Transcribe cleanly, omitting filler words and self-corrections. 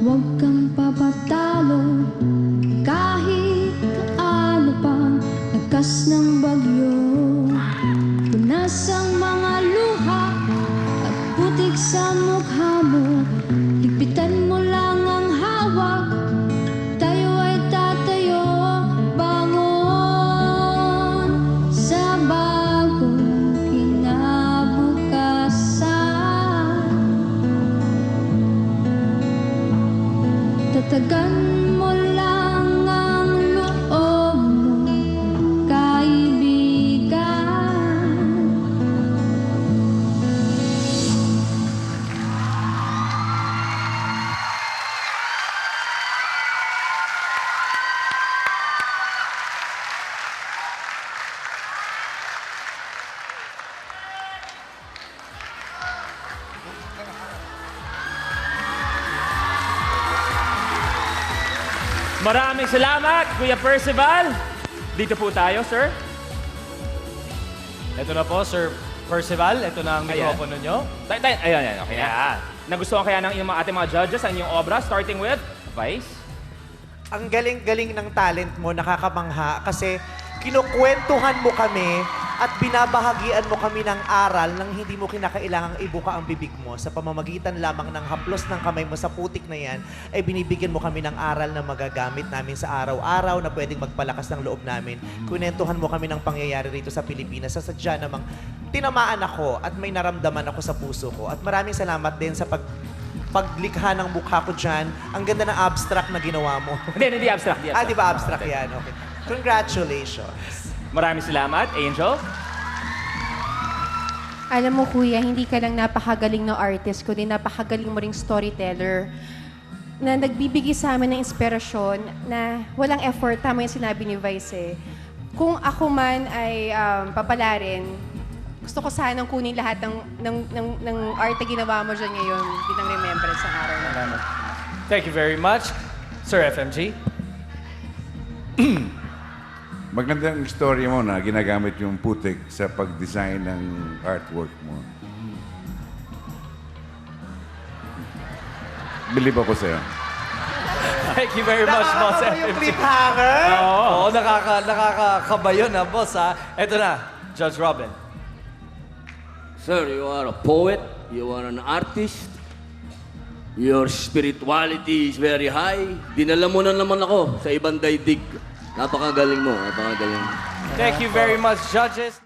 Huwag kang papatalo kahit kaano pang lakas ng bagyo. Punas ang mga luha at putik sa mukha mo. Higpitan mo lang ang hawak, tayo ay tatayo. Bangon sa bagong kinabukasan. Tatagan mo lang ang loob mo, kaibigan. Maraming salamat, Kuya Percival. Dito po tayo, sir. Ito na po, Sir Percival. Ito na ang mikropono nyo. Ayan, okay na. Nagustuhan kaya ng ating mga judges ang inyong obra, starting with Vice. Ang galing-galing ng talent mo, nakakabangha, kasi kinukwentuhan mo kami at binabahagian mo kami ng aral nang hindi mo kinakailangang ibuka ang bibig mo. Sa pamamagitan lamang ng haplos ng kamay mo sa putik na yan, ay binibigyan mo kami ng aral na magagamit namin sa araw-araw na pwedeng magpalakas ng loob namin. Kunentuhan mo kami ng pangyayari rito sa Pilipinas. Sa sadya namang tinamaan ako at may naramdaman ako sa puso ko. At maraming salamat din sa paglikha ng mukha ko dyan. Ang ganda ng abstract na ginawa mo. Hindi abstract. Di ba abstract yan? Okay. Congratulations. Maraming salamat, Angel. Alam mo, Kuya, hindi ka lang napakagaling na artist, kundi napakagaling mo ring storyteller na nagbibigay sa amin ng inspirasyon na walang effort. Tama yung sinabi ni Vice eh. Kung ako man ay papalarin, gusto ko sanang kunin lahat ng art na ginawa mo dyan ngayon bilang remembrance sa araw na. Salamat. Thank you very much, Sir FMG. Magandang story mo na ginagamit yung putik sa pag-design ng artwork mo. Believe ako sa'yo. Thank you very much, Boss Nakakatawa yung FMG. cliffhanger. Oo, nakakakaba yun, Boss, ha? Ito na, Judge Robin. Sir, you are a poet, you are an artist, your spirituality is very high. Dinala mo na naman ako sa ibang daigdig. Napakagaling mo, napakagaling. Thank you very much, judges.